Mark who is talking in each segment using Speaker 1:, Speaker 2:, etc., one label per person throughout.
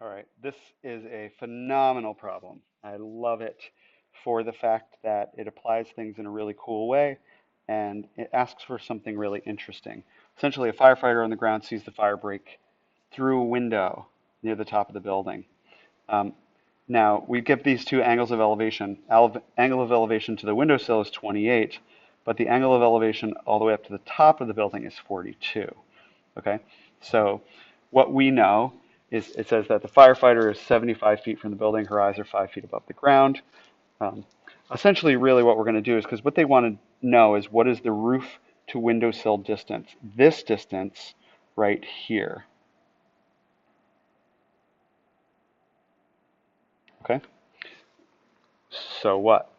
Speaker 1: All right, this is a phenomenal problem. I love it for the fact that it applies things in a really cool way and it asks for something really interesting. Essentially, a firefighter on the ground sees the fire break through a window near the top of the building. Um, Now, we give these two angles of elevation. Angle of elevation to the windowsill is 28, but the angle of elevation all the way up to the top of the building is 42. Okay, so what we know is it says that the firefighter is 75 feet from the building, her eyes are 5 feet above the ground. Um, Essentially, really what we're going to do is, because what they want to know is what is the roof to windowsill distance? This distance right here. Okay, so what?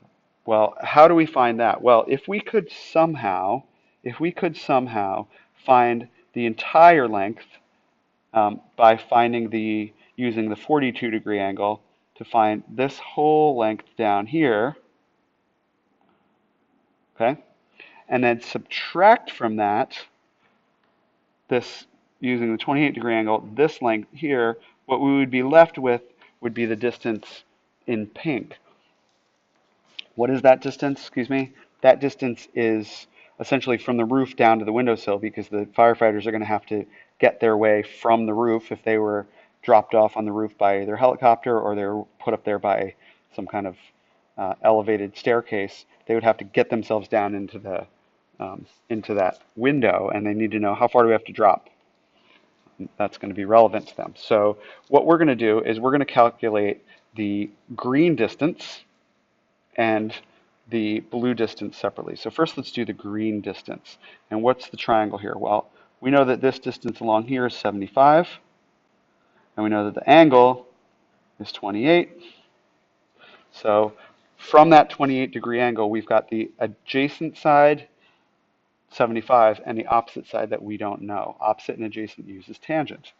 Speaker 1: Well, how do we find that? Well, if we could somehow find the entire length by using the 42-degree angle to find this whole length down here, okay, and then subtract from that this using the 28-degree angle, this length here, what we would be left with would be the distance in pink. What is that distance? Excuse me. That distance is essentially from the roof down to the windowsill because the firefighters are going to have to get their way from the roof if they were dropped off on the roof by their helicopter or they're put up there by some kind of elevated staircase. They would have to get themselves down into that window, and they need to know how far do we have to drop. That's going to be relevant to them. So what we're going to do is we're going to calculate the green distance and the blue distance separately. So first let's do the green distance. And what's the triangle here? Well, we know that this distance along here is 75, and we know that the angle is 28. So from that 28-degree angle, we've got the adjacent side, 75, and the opposite side that we don't know. Opposite and adjacent uses tangent.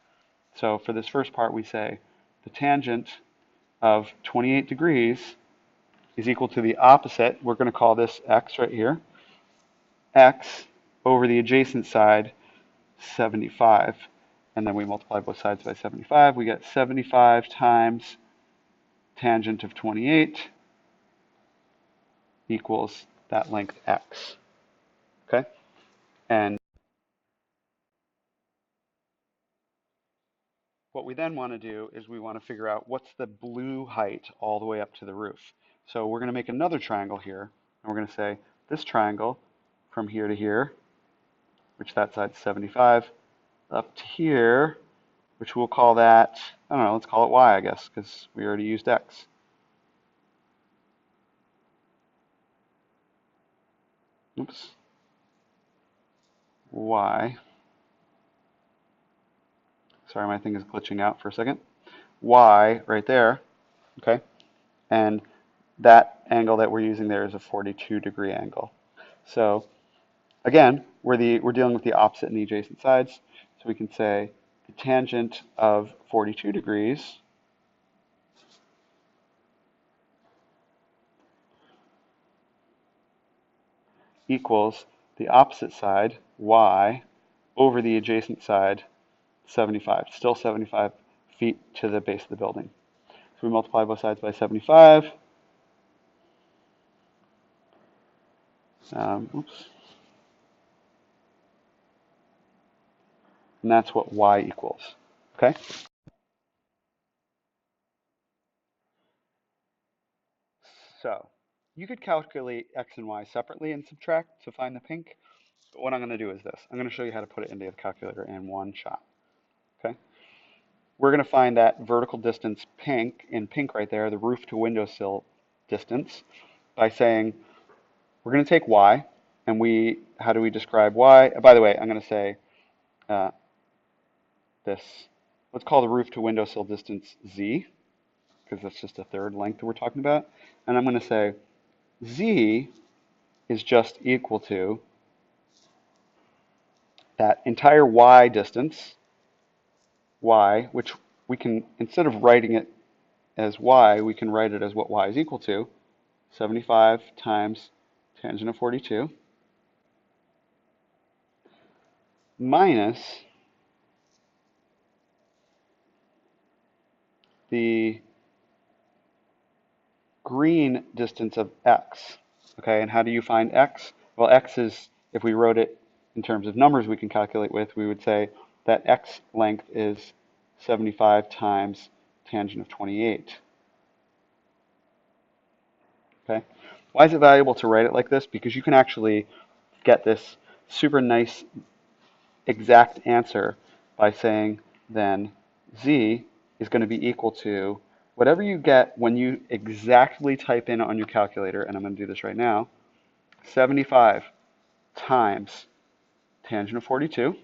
Speaker 1: So for this first part, we say the tangent of 28 degrees is equal to the opposite. We're going to call this x right here. X over the adjacent side, 75. And then we multiply both sides by 75. We get 75 times tangent of 28 equals that length x. Okay? And what we then want to do is we want to figure out what's the blue height all the way up to the roof. So we're going to make another triangle here, and we're going to say this triangle from here to here, which that side's 75, up to here, which we'll call that, I don't know, let's call it y, I guess, because we already used x. Oops. Y. Sorry, my thing is glitching out for a second. Y right there, okay? And that angle that we're using there is a 42-degree angle. So again, we're dealing with the opposite and the adjacent sides. So we can say the tangent of 42 degrees equals the opposite side, y, over the adjacent side, 75. Still 75 feet to the base of the building. So we multiply both sides by 75. Oops. And that's what y equals. Okay? So you could calculate x and y separately and subtract to find the pink. But what I'm going to do is this. I'm going to show you how to put it into the calculator in one shot. Okay? We're going to find that vertical distance pink, in pink right there, the roof to windowsill distance, by saying we're going to take y, and how do we describe y? By the way, I'm going to say uh, this, let's call the roof to windowsill distance z, because that's just a third length that we're talking about. And I'm going to say z is just equal to that entire y distance, y, which we can, instead of writing it as y, we can write it as what y is equal to, 75 times tangent of 42, minus the green distance of x. Okay, and how do you find x? Well, x is, if we wrote it in terms of numbers we can calculate with, we would say that x length is 75 times tangent of 28. Okay, why is it valuable to write it like this? Because you can actually get this super nice exact answer by saying then z is going to be equal to whatever you get when you exactly type in on your calculator, and I'm going to do this right now, 75 times tangent of 42.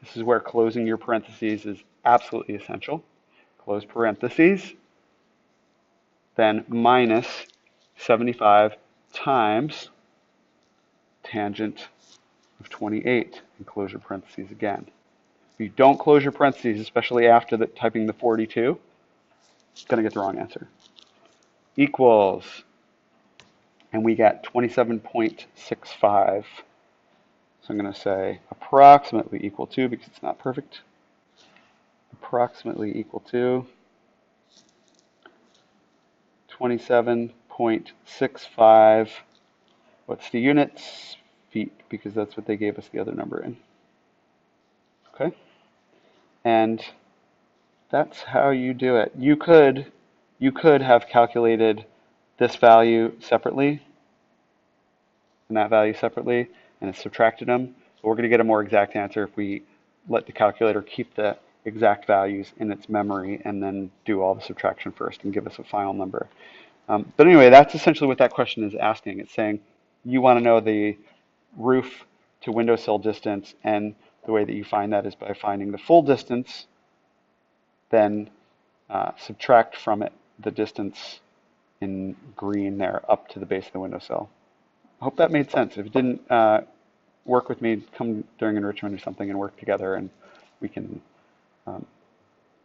Speaker 1: This is where closing your parentheses is absolutely essential. Close parentheses, then minus 75 times tangent of 28, and close your parentheses again. If you don't close your parentheses, especially after typing the 42, it's going to get the wrong answer. Equals, and we get 27.65. So I'm going to say approximately equal to, because it's not perfect, approximately equal to 27.65. What's the units? Feet, because that's what they gave us the other number in. Okay? And that's how you do it. You could have calculated this value separately and that value separately and subtracted them. But we're going to get a more exact answer if we let the calculator keep the exact values in its memory and then do all the subtraction first and give us a final number. But anyway, that's essentially what that question is asking. It's saying you want to know the roof to windowsill distance, and the way that you find that is by finding the full distance, then subtract from it the distance in green there up to the base of the windowsill. I hope that made sense. If it didn't, work with me, come during enrichment or something and work together, and we can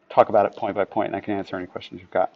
Speaker 1: talk about it point by point, and I can answer any questions you've got.